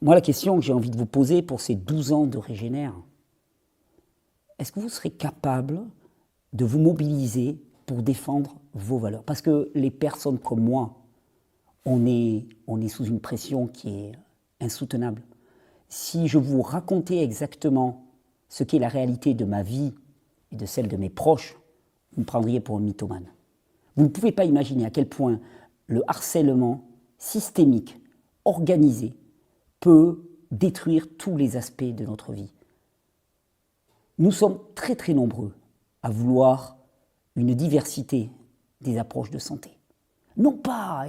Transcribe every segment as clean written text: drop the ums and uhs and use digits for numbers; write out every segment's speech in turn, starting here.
Moi, la question que j'ai envie de vous poser pour ces 12 ans de Régénère, est-ce que vous serez capable de vous mobiliser pour défendre vos valeurs? Parce que les personnes comme moi, on est sous une pression qui est insoutenable. Si je vous racontais exactement ce qu'est la réalité de ma vie et de celle de mes proches, vous me prendriez pour un mythomane. Vous ne pouvez pas imaginer à quel point le harcèlement systémique, organisé, peut détruire tous les aspects de notre vie. Nous sommes très très nombreux à vouloir une diversité des approches de santé. Non pas,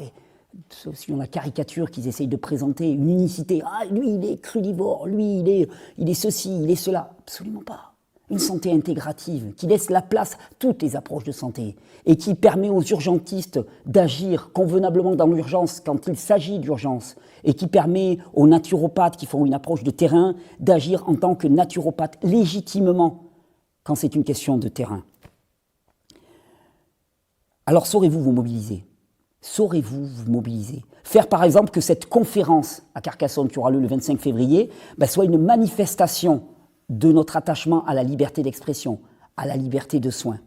selon la caricature qu'ils essayent de présenter, une unicité. Ah, lui il est crudivore, lui il est ceci, il est cela. Absolument pas. Une santé intégrative qui laisse la place à toutes les approches de santé et qui permet aux urgentistes d'agir convenablement dans l'urgence quand il s'agit d'urgence et qui permet aux naturopathes qui font une approche de terrain d'agir en tant que naturopathes légitimement quand c'est une question de terrain. Alors saurez-vous vous mobiliser? Saurez-vous vous mobiliser? Faire par exemple que cette conférence à Carcassonne qui aura lieu le 25 février soit une manifestation de notre attachement à la liberté d'expression, à la liberté de soins.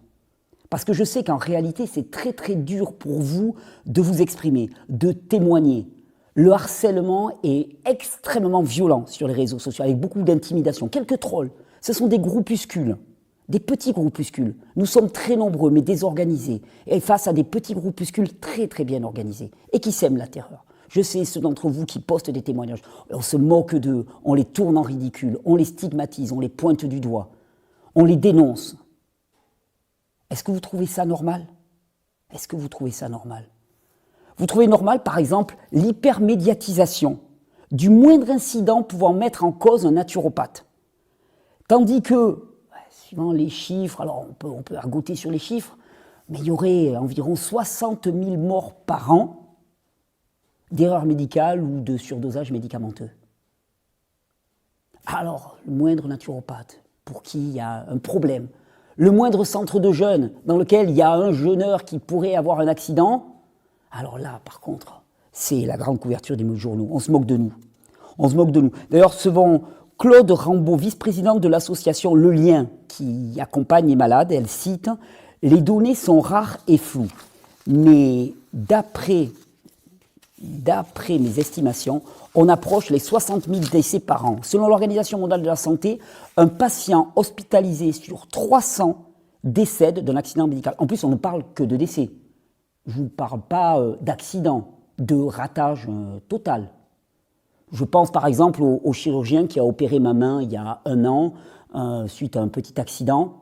Parce que je sais qu'en réalité, c'est très très dur pour vous de vous exprimer, de témoigner. Le harcèlement est extrêmement violent sur les réseaux sociaux, avec beaucoup d'intimidation. Quelques trolls, ce sont des groupuscules, des petits groupuscules. Nous sommes très nombreux, mais désorganisés, et face à des petits groupuscules très très bien organisés, et qui sèment la terreur. Je sais, ceux d'entre vous qui postent des témoignages, on se moque d'eux, on les tourne en ridicule, on les stigmatise, on les pointe du doigt, on les dénonce. Est-ce que vous trouvez ça normal? Est-ce que vous trouvez ça normal? Vous trouvez normal, par exemple, l'hypermédiatisation du moindre incident pouvant mettre en cause un naturopathe? Tandis que, suivant les chiffres, alors on peut argoter sur les chiffres, mais il y aurait environ 60 000 morts par an d'erreurs médicales ou de surdosage médicamenteux. Alors, le moindre naturopathe pour qui il y a un problème, le moindre centre de jeunes dans lequel il y a un jeûneur qui pourrait avoir un accident, alors là, par contre, c'est la grande couverture des journaux. On se moque de nous. On se moque de nous. D'ailleurs, selon Claude Rambaud, vice-présidente de l'association Le Lien, qui accompagne les malades, elle cite « Les données sont rares et floues, mais d'après mes estimations, on approche les 60 000 décès par an. Selon l'Organisation mondiale de la santé, un patient hospitalisé sur 300 décède d'un accident médical. En plus, on ne parle que de décès. Je ne vous parle pas d'accident, de ratage total. Je pense par exemple au chirurgien qui a opéré ma main il y a 1 an suite à un petit accident,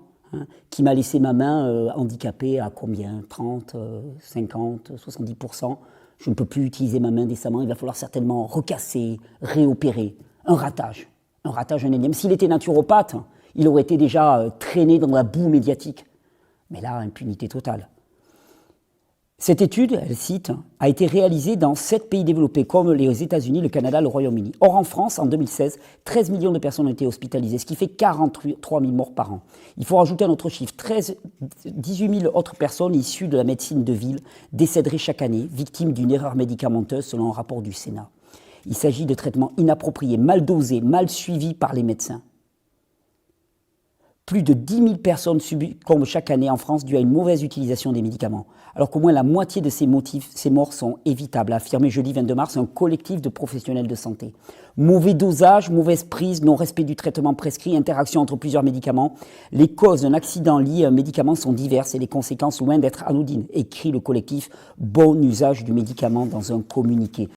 qui m'a laissé ma main handicapée à combien? 30, 50, 70%. Je ne peux plus utiliser ma main décemment, il va falloir certainement recasser, réopérer. Un ratage, un énième. S'il était naturopathe, il aurait été déjà traîné dans la boue médiatique. Mais là, impunité totale. Cette étude, elle cite, a été réalisée dans 7 pays développés comme les États-Unis, le Canada, le Royaume-Uni. Or, en France, en 2016, 13 millions de personnes ont été hospitalisées, ce qui fait 43 000 morts par an. Il faut rajouter un autre chiffre, 18 000 autres personnes issues de la médecine de ville décéderaient chaque année, victimes d'une erreur médicamenteuse selon un rapport du Sénat. Il s'agit de traitements inappropriés, mal dosés, mal suivis par les médecins. Plus de 10 000 personnes succombent chaque année en France dû à une mauvaise utilisation des médicaments, alors qu'au moins la moitié de ces morts sont évitables, a affirmé jeudi 22 mars un collectif de professionnels de santé. Mauvais dosage, mauvaise prise, non-respect du traitement prescrit, interaction entre plusieurs médicaments. Les causes d'un accident lié à un médicament sont diverses et les conséquences loin d'être anodines, écrit le collectif Bon usage du médicament dans un communiqué.